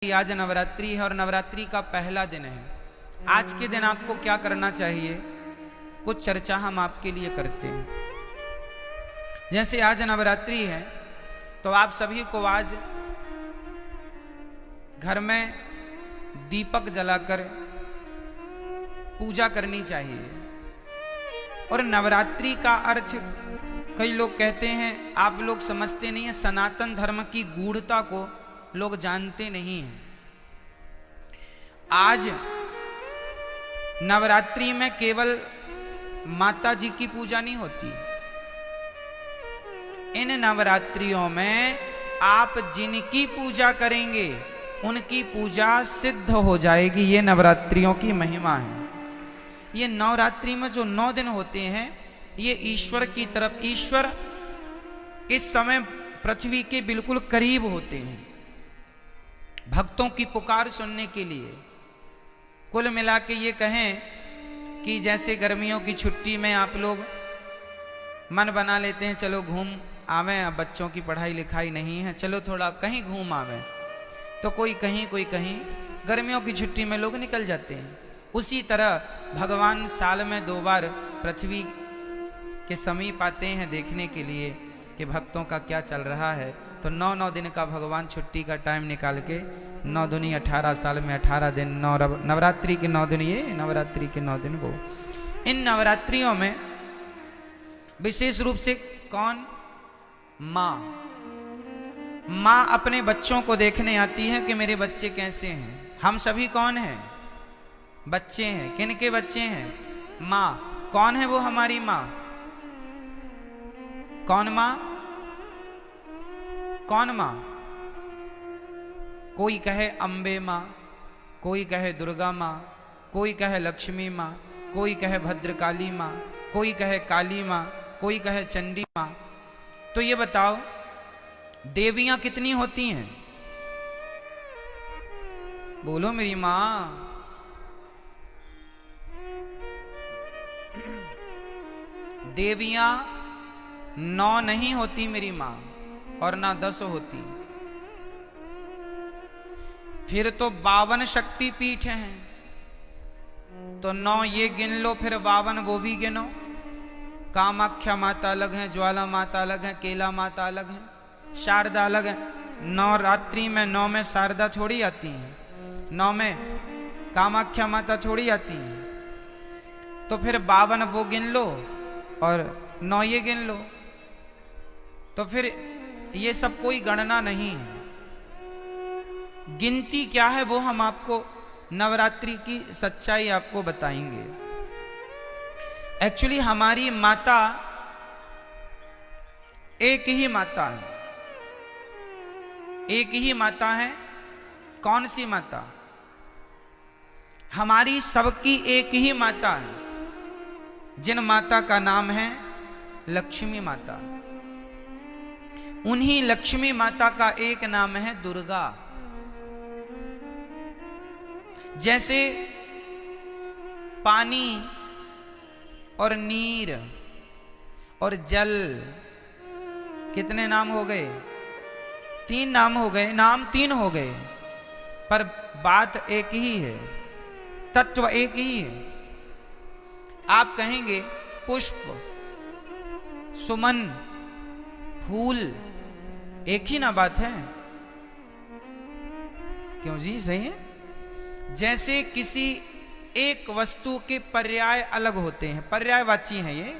आज नवरात्रि है और नवरात्रि का पहला दिन है। आज के दिन आपको क्या करना चाहिए, कुछ चर्चा हम आपके लिए करते हैं। जैसे आज नवरात्रि है तो आप सभी को आज घर में दीपक जलाकर पूजा करनी चाहिए। और नवरात्रि का अर्थ कई लोग कहते हैं, आप लोग समझते नहीं है, सनातन धर्म की गूढ़ता को लोग जानते नहीं हैं। आज नवरात्रि में केवल माता जी की पूजा नहीं होती। इन नवरात्रियों में आप जिनकी पूजा करेंगे उनकी पूजा सिद्ध हो जाएगी। ये नवरात्रियों की महिमा है। ये नवरात्रि में जो 9 दिन होते हैं, ये ईश्वर की तरफ, ईश्वर इस समय पृथ्वी के बिल्कुल करीब होते हैं भक्तों की पुकार सुनने के लिए। कुल मिला के ये कहें कि जैसे गर्मियों की छुट्टी में आप लोग मन बना लेते हैं, चलो घूम आवें, अब बच्चों की पढ़ाई लिखाई नहीं है, चलो थोड़ा कहीं घूम आवें, तो कोई कहीं कोई कहीं गर्मियों की छुट्टी में लोग निकल जाते हैं। उसी तरह भगवान साल में 2 बार पृथ्वी के समीप आते हैं देखने के लिए कि भक्तों का क्या चल रहा है। तो 9 दिन का भगवान छुट्टी का टाइम निकाल के 9 दूनी 18 साल में 18 दिन, नवरात्रि के 9 दिन, ये नवरात्रि के 9 दिन वो। इन नवरात्रियों में विशेष रूप से कौन, माँ अपने बच्चों को देखने आती है कि मेरे बच्चे कैसे हैं। हम सभी कौन हैं, बच्चे हैं। किन के बच्चे हैं, माँ। कौन है वो हमारी माँ, कौन माँ, कौन माँ। कोई कहे अम्बे माँ, कोई कहे दुर्गा माँ, कोई कहे लक्ष्मी माँ, कोई कहे भद्रकाली माँ, कोई कहे काली माँ, कोई कहे चंडी माँ। तो ये बताओ देवियां कितनी होती हैं, बोलो मेरी माँ। देवियां 9 नहीं होती मेरी माँ, और ना 10 होती। फिर तो 52 शक्ति पीठ हैं, तो 9 ये गिन लो, फिर 52 वो भी गिनो। कामाख्या माता अलग है, ज्वाला माता अलग है, केला माता अलग है, शारदा अलग है। नवरात्रि में 9 में शारदा थोड़ी आती है, 9 में कामाख्या माता थोड़ी आती है। तो फिर 52 वो गिन लो और 9 ये गिन लो, तो फिर ये सब कोई गणना नहीं है। गिनती क्या है वो हम आपको नवरात्रि की सच्चाई आपको बताएंगे। एक्चुअली हमारी माता एक ही माता है, एक ही माता है। कौन सी माता, हमारी सबकी एक ही माता है, जिन माता का नाम है लक्ष्मी माता। उन्हीं लक्ष्मी माता का एक नाम है दुर्गा। जैसे पानी और नीर और जल, कितने नाम हो गए, 3 नाम हो गए, नाम 3 हो गए, पर बात एक ही है, तत्व एक ही है। आप कहेंगे पुष्प, सुमन, फूल, एक ही ना बात है, क्यों जी, सही है। जैसे किसी एक वस्तु के पर्याय अलग होते हैं, पर्यायवाची हैं ये।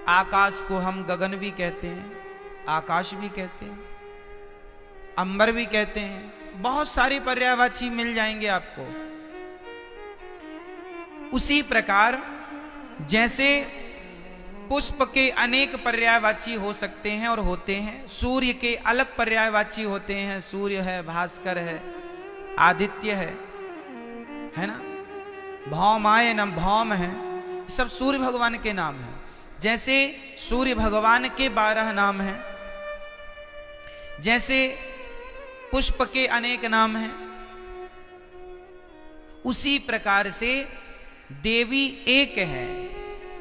आकाश को हम गगन भी कहते हैं, आकाश भी कहते हैं, अंबर भी कहते हैं, बहुत सारे पर्यायवाची मिल जाएंगे आपको। उसी प्रकार जैसे पुष्प के अनेक पर्यायवाची हो सकते हैं और होते हैं, सूर्य के अलग पर्यायवाची होते हैं, सूर्य है, भास्कर है, आदित्य है ना, भौमाय न भौम है, सब सूर्य भगवान के नाम हैं। जैसे सूर्य भगवान के 12 नाम हैं, जैसे पुष्प के अनेक नाम हैं, उसी प्रकार से देवी एक है,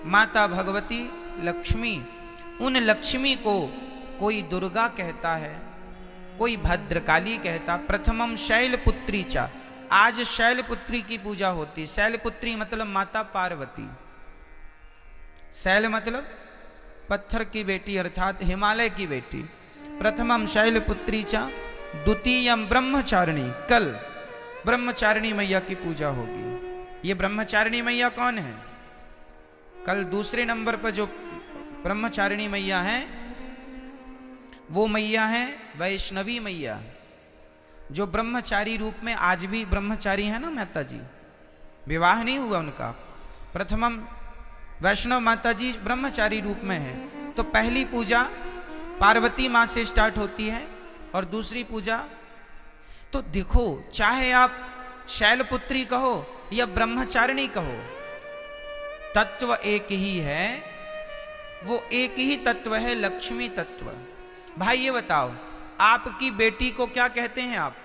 माता भगवती लक्ष्मी। उन लक्ष्मी को कोई दुर्गा कहता है, कोई भद्रकाली कहता। प्रथमम शैलपुत्री चा, आज शैलपुत्री की पूजा होती। शैलपुत्री मतलब माता पार्वती। शैल मतलब पत्थर की बेटी अर्थात हिमालय की बेटी। प्रथमम शैलपुत्री चा द्वितीयम ब्रह्मचारिणी, कल ब्रह्मचारिणी मैया की पूजा होगी। ये ब्रह्मचारिणी मैया कौन है? कल दूसरे नंबर पर जो ब्रह्मचारिणी मैया है वो मैया है वैष्णवी मैया, जो ब्रह्मचारी रूप में आज भी ब्रह्मचारी है ना माता जी, विवाह नहीं हुआ उनका। प्रथमम वैष्णव माता जी ब्रह्मचारी रूप में है। तो पहली पूजा पार्वती माँ से स्टार्ट होती है और दूसरी पूजा, तो देखो चाहे आप शैलपुत्री कहो या ब्रह्मचारिणी कहो, तत्व एक ही है। वो एक ही तत्व है, लक्ष्मी तत्व। भाई ये बताओ, आपकी बेटी को क्या कहते हैं आप?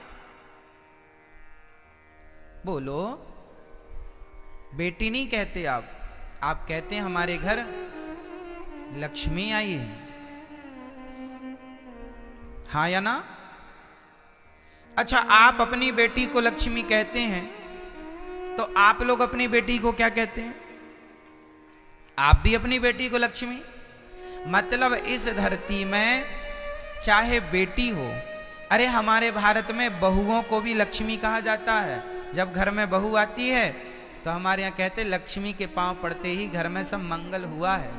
बोलो। बेटी नहीं कहते आप कहते हैं हमारे घर लक्ष्मी आई है। हाँ या ना? अच्छा, आप अपनी बेटी को लक्ष्मी कहते हैं, तो आप लोग अपनी बेटी को क्या कहते हैं? आप भी अपनी बेटी को लक्ष्मी। मतलब इस धरती में चाहे बेटी हो, अरे हमारे भारत में बहुओं को भी लक्ष्मी कहा जाता है। जब घर में बहू आती है तो हमारे यहाँ कहते लक्ष्मी के पांव पड़ते ही घर में सब मंगल हुआ है।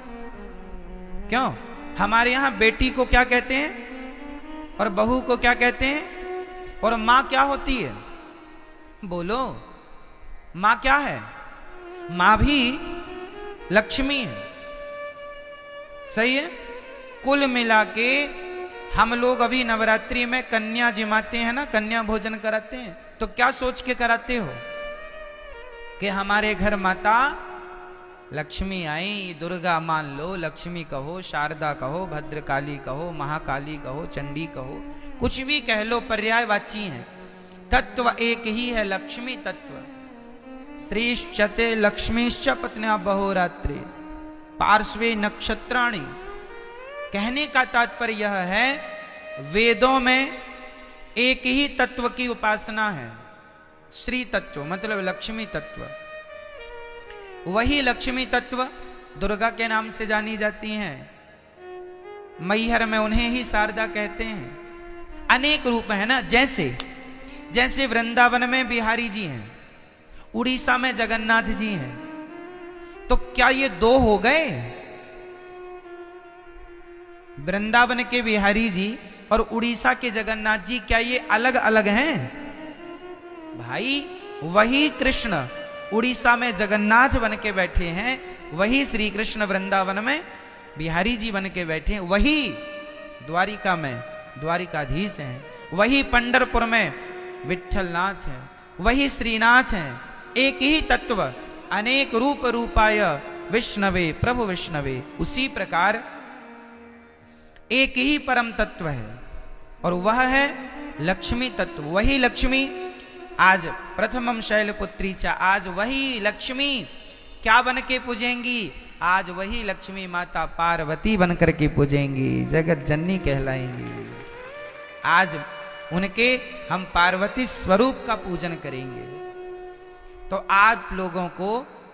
क्यों? हमारे यहाँ बेटी को क्या कहते हैं और बहू को क्या कहते हैं? और माँ क्या होती है? बोलो, माँ क्या है? माँ भी लक्ष्मी है। सही है। कुल मिला के हम लोग अभी नवरात्रि में कन्या जिमाते हैं ना, कन्या भोजन कराते हैं, तो क्या सोच के कराते हो कि हमारे घर माता लक्ष्मी आई। दुर्गा मान लो, लक्ष्मी कहो, शारदा कहो, भद्रकाली कहो, महाकाली कहो, चंडी कहो, कुछ भी कह लो, पर्यायवाची हैं। तत्व एक ही है, लक्ष्मी तत्व। श्रीश्चते लक्ष्मीश्च पत्न्या बहोरात्रि पार्श्वे नक्षत्राणि। कहने का तात्पर्य यह है, वेदों में एक ही तत्व की उपासना है, श्री तत्व मतलब लक्ष्मी तत्व। वही लक्ष्मी तत्व दुर्गा के नाम से जानी जाती हैं। मैहर में उन्हें ही शारदा कहते हैं। अनेक रूप है ना, जैसे वृंदावन में बिहारी जी हैं, उड़ीसा में जगन्नाथ जी हैं, तो क्या ये दो हो गए? वृंदावन के बिहारी जी और उड़ीसा के जगन्नाथ जी क्या ये अलग अलग हैं? भाई वही कृष्ण उड़ीसा में जगन्नाथ बन के बैठे हैं, वही श्री कृष्ण वृंदावन में बिहारी जी बन के बैठे हैं, वही द्वारिका में द्वारिकाधीश हैं, वही पंढरपुर में विठलनाथ हैं, वही श्रीनाथ हैं। एक ही तत्व, अनेक रूप रूपाय विष्णवे प्रभु विष्णवे। उसी प्रकार एक ही परम तत्व है और वह है लक्ष्मी तत्व। वही लक्ष्मी आज प्रथमम शैलपुत्री चा, आज वही लक्ष्मी क्या बन के पूजेंगी? आज वही लक्ष्मी माता पार्वती बन करके पूजेंगी, जगत जननी कहलाएंगी। आज उनके हम पार्वती स्वरूप का पूजन करेंगे। तो आप लोगों को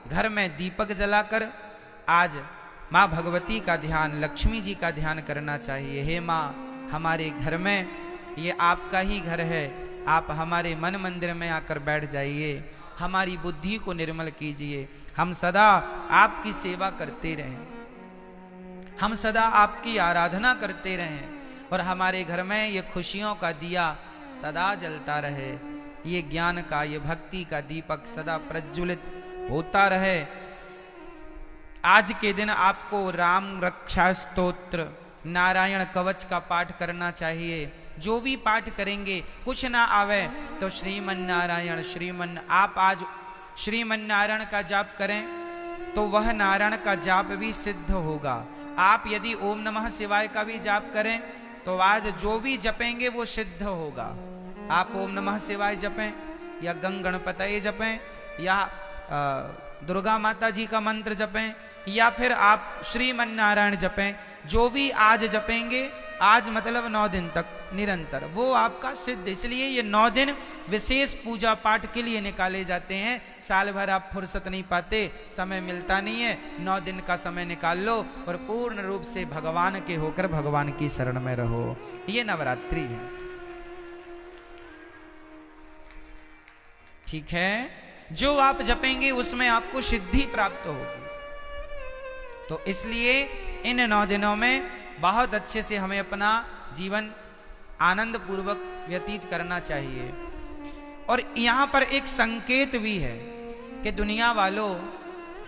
घर में दीपक जलाकर आज माँ भगवती का ध्यान, लक्ष्मी जी का ध्यान करना चाहिए। हे माँ, हमारे घर में ये आपका ही घर है, आप हमारे मन मंदिर में आकर बैठ जाइए, हमारी बुद्धि को निर्मल कीजिए, हम सदा आपकी सेवा करते रहें, हम सदा आपकी आराधना करते रहें और हमारे घर में ये खुशियों का दिया सदा जलता रहे, ये ज्ञान का, ये भक्ति का दीपक सदा प्रज्वलित होता रहे। आज के दिन आपको राम रक्षा स्तोत्र, नारायण कवच का पाठ करना चाहिए। जो भी पाठ करेंगे, कुछ ना आवे तो श्रीमन नारायण आप आज श्रीमन नारायण का जाप करें तो वह नारायण का जाप भी सिद्ध होगा। आप यदि ओम नमः शिवाय का भी जाप करें तो आज जो भी जपेंगे वो सिद्ध होगा। आप ओम नमः शिवाय जपें या गंग गणपतये जपें या दुर्गा माता जी का मंत्र जपें या फिर आप श्रीमन नारायण जपें, जो भी आज जपेंगे, आज मतलब 9 दिन तक निरंतर, वो आपका सिद्ध। इसलिए ये 9 दिन विशेष पूजा पाठ के लिए निकाले जाते हैं। साल भर आप फुर्सत नहीं पाते, समय मिलता नहीं है, 9 दिन का समय निकाल लो और पूर्ण रूप से भगवान के होकर भगवान की शरण में रहो। ये नवरात्रि है। ठीक है, जो आप जपेंगे उसमें आपको सिद्धि प्राप्त होगी। तो इसलिए इन 9 दिनों में बहुत अच्छे से हमें अपना जीवन आनंद पूर्वक व्यतीत करना चाहिए। और यहाँ पर एक संकेत भी है कि दुनिया वालों,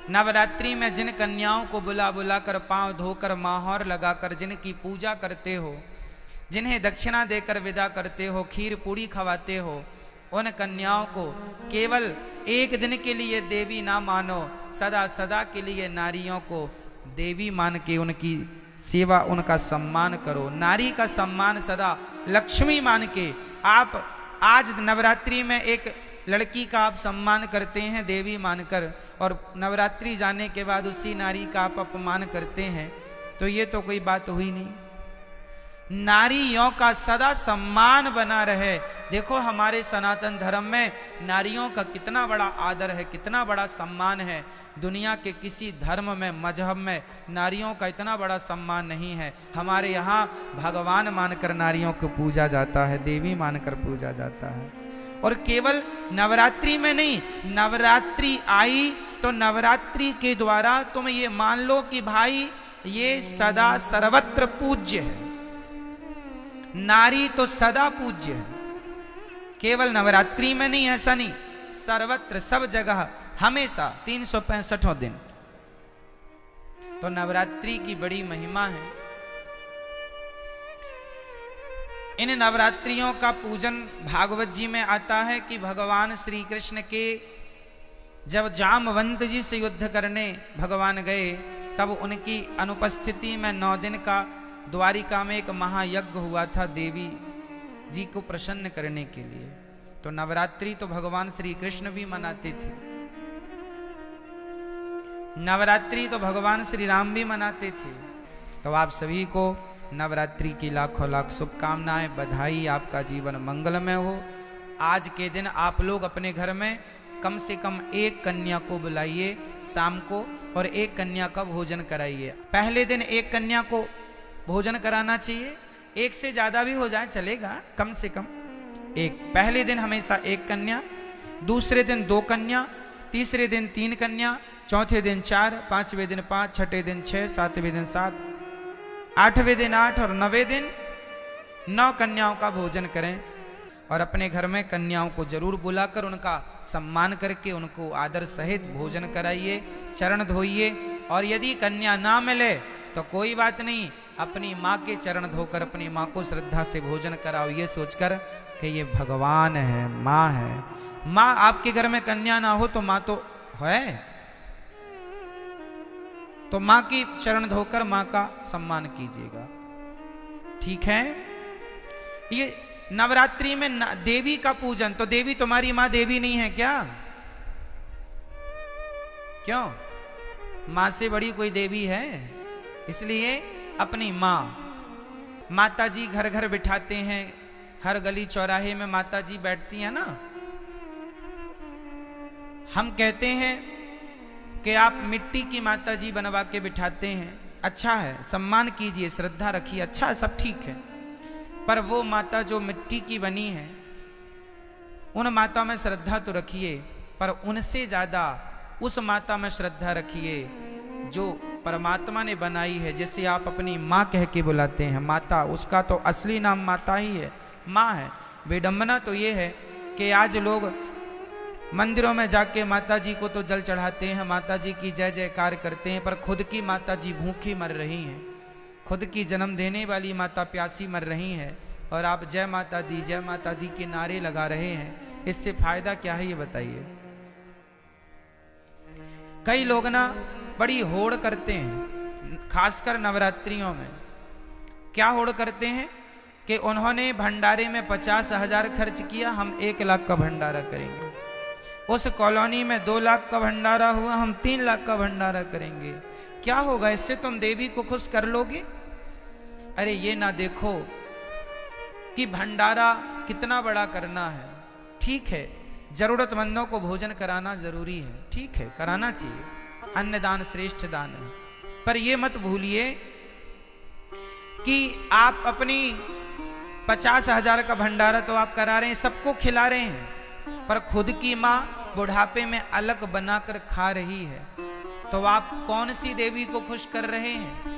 नवरात्रि में जिन कन्याओं को बुला बुला कर पांव धोकर माहौर लगाकर जिनकी पूजा करते हो, जिन्हें दक्षिणा देकर विदा करते हो, खीर पूड़ी खवाते हो, उन कन्याओं को केवल एक दिन के लिए देवी ना मानो, सदा सदा के लिए नारियों को देवी मान के उनकी सेवा, उनका सम्मान करो। नारी का सम्मान सदा लक्ष्मी मान के आप आज नवरात्रि में एक लड़की का आप सम्मान करते हैं देवी मानकर, और नवरात्रि जाने के बाद उसी नारी का आप अपमान करते हैं, तो ये तो कोई बात हुई नहीं। नारियों का सदा सम्मान बना रहे। देखो हमारे सनातन धर्म में नारियों का कितना बड़ा आदर है, कितना बड़ा सम्मान है। दुनिया के किसी धर्म में, मजहब में नारियों का इतना बड़ा सम्मान नहीं है। हमारे यहाँ भगवान मानकर नारियों को पूजा जाता है, देवी मानकर पूजा जाता है। और केवल नवरात्रि में नहीं, नवरात्रि आई तो नवरात्रि के द्वारा तुम ये मान लो कि भाई ये सदा सर्वत्र पूज्य है। नारी तो सदा पूज्य है, केवल नवरात्रि में नहीं, ऐसा नहीं, सर्वत्र सब जगह हमेशा 365 दिन। तो नवरात्रि की बड़ी महिमा है। इन नवरात्रियों का पूजन भागवत जी में आता है कि भगवान श्री कृष्ण के जब जामवंत जी से युद्ध करने भगवान गए, तब उनकी अनुपस्थिति में 9 दिन का द्वारिका में एक महायज्ञ हुआ था देवी जी को प्रसन्न करने के लिए। तो नवरात्रि तो भगवान श्री कृष्ण भी मनाते थे, नवरात्रि तो भगवान श्री राम भी मनाते थे। तो आप सभी को नवरात्रि की लाखों लाख शुभकामनाएं, बधाई, आपका जीवन मंगलमय हो। आज के दिन आप लोग अपने घर में कम से कम एक कन्या को बुलाइए शाम को, और एक कन्या का भोजन कराइए। पहले दिन एक कन्या को भोजन कराना चाहिए, एक से ज्यादा भी हो जाए चलेगा, कम से कम एक। पहले दिन हमेशा एक कन्या, दूसरे दिन 2 कन्या, तीसरे दिन 3 कन्या, चौथे दिन 4, 5वें दिन 5, छठे दिन 6, 7वें दिन 7, 8वें दिन 8 और 9वें दिन 9 कन्याओं का भोजन करें। और अपने घर में कन्याओं को जरूर बुलाकर उनका सम्मान करके उनको आदर सहित भोजन कराइए, चरण धोइए। और यदि कन्या ना मिले तो कोई बात नहीं, अपनी माँ के चरण धोकर अपनी माँ को श्रद्धा से भोजन कराओ, ये सोचकर कि ये भगवान है, माँ है। माँ आपके घर में कन्या ना हो तो माँ तो है, तो माँ की चरण धोकर माँ का सम्मान कीजिएगा। ठीक है, ये नवरात्रि में देवी का पूजन। तो देवी तुम्हारी माँ देवी नहीं है क्या? क्यों? माँ से बड़ी कोई देवी है? इसलिए अपनी माँ, माता जी घर घर बिठाते हैं, हर गली चौराहे में माता जी बैठती हैं ना। हम कहते हैं कि आप मिट्टी की माता जी बनवा के बिठाते हैं, अच्छा है, सम्मान कीजिए, श्रद्धा रखिए, अच्छा है, सब ठीक है। पर वो माता जो मिट्टी की बनी है, उन माता में श्रद्धा तो रखिए, पर उनसे ज्यादा उस माता में श्रद्धा रखिए जो परमात्मा ने बनाई है, जिसे आप अपनी माँ कह के बुलाते हैं। माता, उसका तो असली नाम माता ही है, माँ है। विडंबना तो ये है कि आज लोग मंदिरों में जाके माता जी को तो जल चढ़ाते हैं, माता जी की जय जयकार करते हैं, पर खुद की माता जी भूखी मर रही हैं, खुद की जन्म देने वाली माता प्यासी मर रही है, और आप जय माता दी के नारे लगा रहे हैं। इससे फायदा क्या है ये बताइए। कई लोग ना बड़ी होड़ करते हैं, खासकर नवरात्रियों में। क्या होड़ करते हैं कि उन्होंने भंडारे में 50,000 खर्च किया, हम 1 लाख का भंडारा करेंगे। उस कॉलोनी में 2 लाख का भंडारा हुआ, हम 3 लाख का भंडारा करेंगे। क्या होगा, इससे तुम देवी को खुश कर लोगे? अरे ये ना देखो कि भंडारा कितना बड़ा करना है। ठीक है, जरूरतमंदों को भोजन कराना जरूरी है, ठीक है, कराना चाहिए, अन्नदान श्रेष्ठ दान है। पर यह मत भूलिए कि आप अपनी 50,000 का भंडारा तो आप करा रहे हैं, सबको खिला रहे हैं, पर खुद की माँ बुढ़ापे में अलग बनाकर खा रही है, तो आप कौन सी देवी को खुश कर रहे हैं?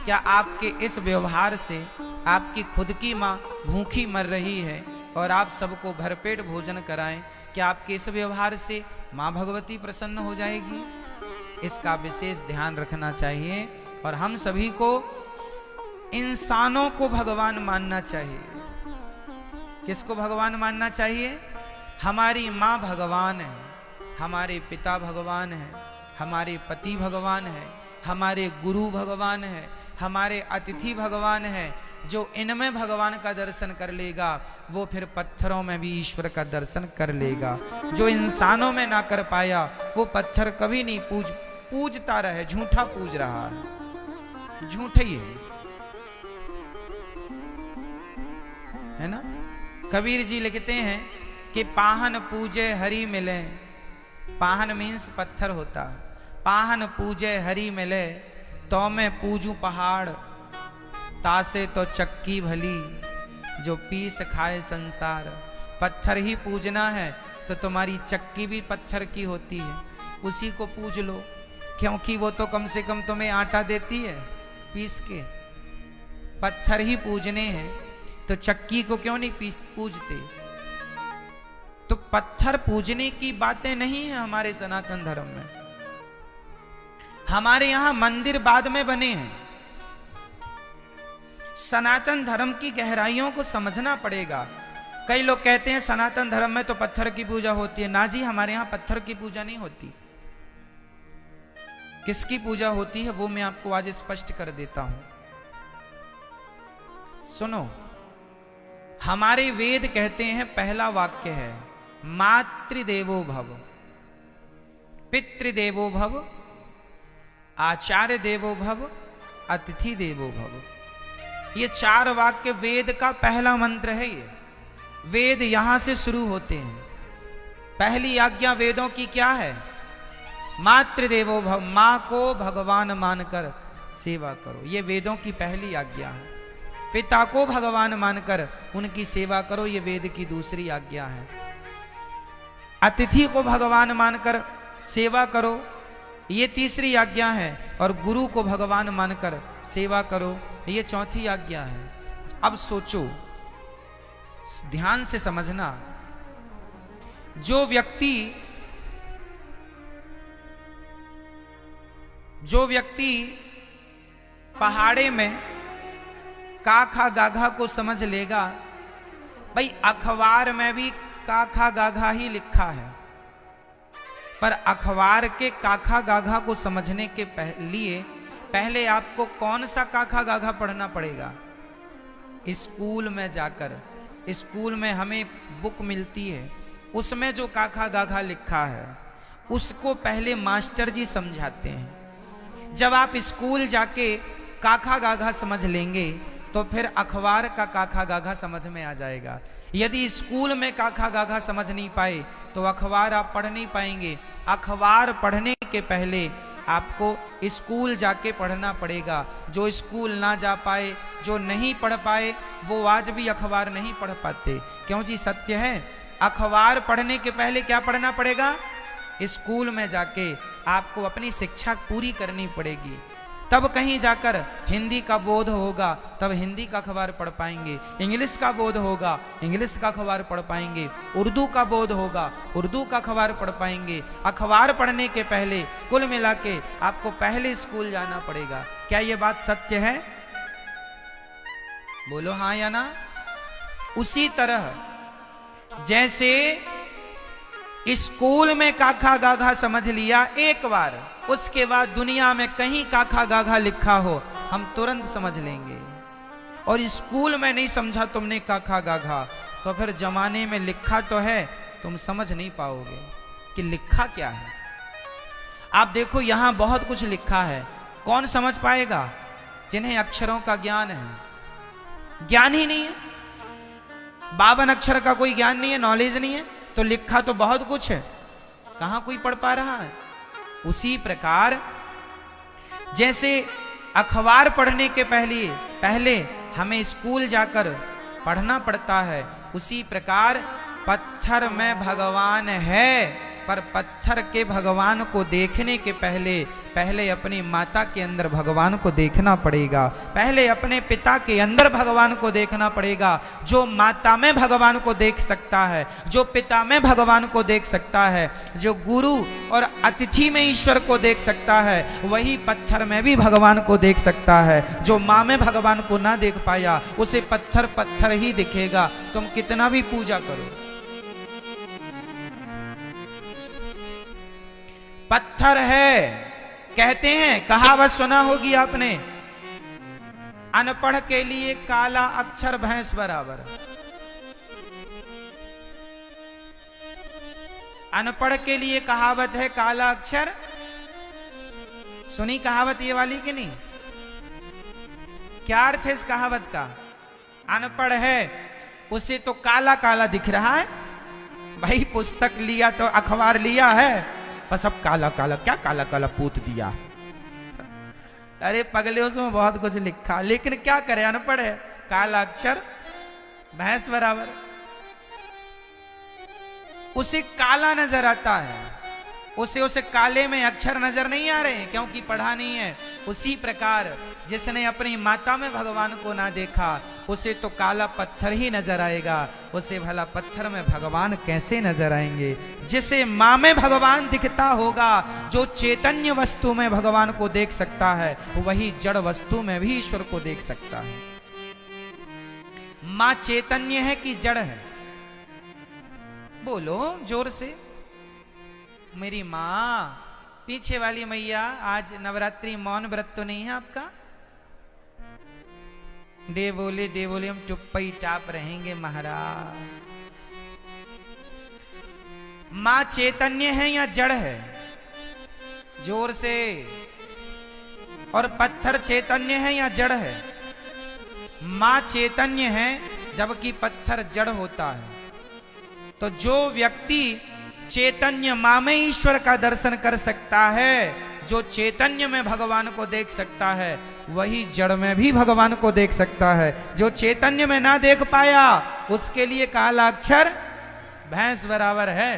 क्या आपके इस व्यवहार से आपकी खुद की माँ भूखी मर रही है और आप सबको भरपेट भोजन कराएं, क्या आपके इस व्यवहार से माँ भगवती प्रसन्न हो जाएगी? इसका विशेष ध्यान रखना चाहिए। और हम सभी को इंसानों को भगवान मानना चाहिए। किसको भगवान मानना चाहिए? हमारी माँ भगवान है, हमारे पिता भगवान है, हमारे पति भगवान है, हमारे गुरु भगवान है, हमारे अतिथि भगवान है। जो इनमें भगवान का दर्शन कर लेगा वो फिर पत्थरों में भी ईश्वर का दर्शन कर लेगा। जो इंसानों में ना कर पाया वो पत्थर कभी नहीं पूजता रहे, झूठा पूज रहा है, झूठे ही है ना। कबीर जी लिखते हैं कि पाहन पूजे हरि मिले, पाहन मीन्स पत्थर होता, पाहन पूजे हरि मिले, तो मैं पूजू पहाड़, तासे तो चक्की भली, जो पीस खाए संसार। पत्थर ही पूजना है तो तुम्हारी चक्की भी पत्थर की होती है, उसी को पूज लो, क्योंकि वो तो कम से कम तुम्हें आटा देती है पीस के। पत्थर ही पूजने हैं तो चक्की को क्यों नहीं पूजते? तो पत्थर पूजने की बातें नहीं है हमारे सनातन धर्म में। हमारे यहां मंदिर बाद में बने हैं। सनातन धर्म की गहराइयों को समझना पड़ेगा। कई लोग कहते हैं सनातन धर्म में तो पत्थर की पूजा होती है। ना जी, हमारे यहां पत्थर की पूजा नहीं होती। किसकी पूजा होती है वो मैं आपको आज स्पष्ट कर देता हूं। सुनो, हमारे वेद कहते हैं, पहला वाक्य है मातृदेवो भव, पितृदेवो भव, आचार्य देवो भव, अतिथि देवो भव। ये 4 वाक्य वेद का पहला मंत्र है। ये वेद यहां से शुरू होते हैं। पहली आज्ञा वेदों की क्या है? मातृदेवो भव, मां को भगवान मानकर सेवा करो, ये वेदों की पहली आज्ञा है। पिता को भगवान मानकर उनकी सेवा करो, ये वेद की दूसरी आज्ञा है। अतिथि को भगवान मानकर सेवा करो, ये तीसरी आज्ञा है। और गुरु को भगवान मानकर सेवा करो, ये चौथी आज्ञा है। अब सोचो, ध्यान से समझना, जो व्यक्ति पहाड़े में काखा गाघा को समझ लेगा, भाई अखबार में भी काखा गाघा ही लिखा है, पर अखबार के काखा गाघा को समझने के लिए पहले आपको कौन सा काखा गाघा पढ़ना पड़ेगा? स्कूल में जाकर, स्कूल में हमें बुक मिलती है, उसमें जो काखा गाघा लिखा है उसको पहले मास्टर जी समझाते हैं। जब आप स्कूल जाके काखा गाघा समझ लेंगे तो फिर अखबार का काखा गाघा समझ में आ जाएगा। यदि स्कूल में काखा गाघा समझ नहीं पाए तो अखबार आप पढ़ नहीं पाएंगे। अखबार पढ़ने के पहले आपको स्कूल जाके पढ़ना पड़ेगा। जो स्कूल ना जा पाए, जो नहीं पढ़ पाए, वो आज भी अखबार नहीं पढ़ पाते। क्यों जी? सत्य है। अखबार पढ़ने के पहले क्या पढ़ना पड़ेगा? स्कूल में जाके आपको अपनी शिक्षा पूरी करनी पड़ेगी, तब कहीं जाकर हिंदी का बोध होगा, तब हिंदी का अखबार पढ़ पाएंगे। इंग्लिश का बोध होगा, इंग्लिश का अखबार पढ़ पाएंगे। उर्दू का बोध होगा, उर्दू का अखबार पढ़ पाएंगे। अखबार पढ़ने के पहले कुल मिला के आपको पहले स्कूल जाना पड़ेगा। क्या ये बात सत्य है? बोलो हाँ या ना। उसी तरह जैसे स्कूल में काखा गाघा समझ लिया एक बार, उसके बाद दुनिया में कहीं काखा गाघा लिखा हो हम तुरंत समझ लेंगे। और स्कूल में नहीं समझा तुमने काखा गाघा तो फिर जमाने में लिखा तो है, तुम समझ नहीं पाओगे कि लिखा क्या है। आप देखो यहां बहुत कुछ लिखा है, कौन समझ पाएगा? जिन्हें अक्षरों का ज्ञान है। ज्ञान ही नहीं है 52 अक्षर का कोई ज्ञान नहीं है, नॉलेज नहीं है, तो लिखा तो बहुत कुछ है, कहां कोई पढ़ पा रहा है। उसी प्रकार जैसे अखबार पढ़ने के पहले हमें स्कूल जाकर पढ़ना पड़ता है, उसी प्रकार पत्थर में भगवान है, पर पत्थर के भगवान को देखने के पहले अपनी माता के अंदर भगवान को देखना पड़ेगा, पहले अपने पिता के अंदर भगवान को देखना पड़ेगा। जो माता में भगवान को देख सकता है, जो पिता में भगवान को देख सकता है, जो गुरु और अतिथि में ईश्वर को देख सकता है, वही पत्थर में भी भगवान को देख सकता है। जो माँ में भगवान को ना देख पाया, उसे पत्थर ही दिखेगा, तुम कितना भी पूजा करो। पत्थर है, कहते हैं, कहावत सुना होगी आपने, अनपढ़ के लिए काला अक्षर भैंस बराबर। अनपढ़ के लिए कहावत है काला अक्षर, सुनी कहावत ये वाली कि नहीं? क्या अर्थ है इस कहावत का? अनपढ़ है उसे तो काला काला दिख रहा है, भाई पुस्तक लिया तो अखबार लिया है, बस अब काला काला, क्या काला काला पूत दिया। अरे पगले उसमें बहुत कुछ लिखा, लेकिन क्या करे, अनपढ़ है, काला अक्षर भैंस बराबर। उसे काला नजर आता है, उसे काले में अक्षर नजर नहीं आ रहे क्योंकि पढ़ा नहीं है। उसी प्रकार जिसने अपनी माता में भगवान को ना देखा, उसे तो काला पत्थर ही नजर आएगा, उसे भला पत्थर में भगवान कैसे नजर आएंगे? जिसे माँ में भगवान दिखता होगा, जो चैतन्य वस्तु में भगवान को देख सकता है, वही जड़ वस्तु में भी ईश्वर को देख सकता है। माँ चैतन्य है कि जड़ है? बोलो जोर से। मेरी माँ, पीछे वाली मैया, आज नवरात्रि मौन व्रत तो नहीं है आपका? डे बोले हम टुप्पई टाप रहेंगे महाराज। मां चैतन्य है या जड़ है? जोर से। और पत्थर चैतन्य है या जड़ है? मां चैतन्य है जबकि पत्थर जड़ होता है। तो जो व्यक्ति चैतन्य मां में ईश्वर का दर्शन कर सकता है, जो चैतन्य में भगवान को देख सकता है, वही जड़ में भी भगवान को देख सकता है। जो चैतन्य में ना देख पाया, उसके लिए काला अक्षर भैंस बराबर है।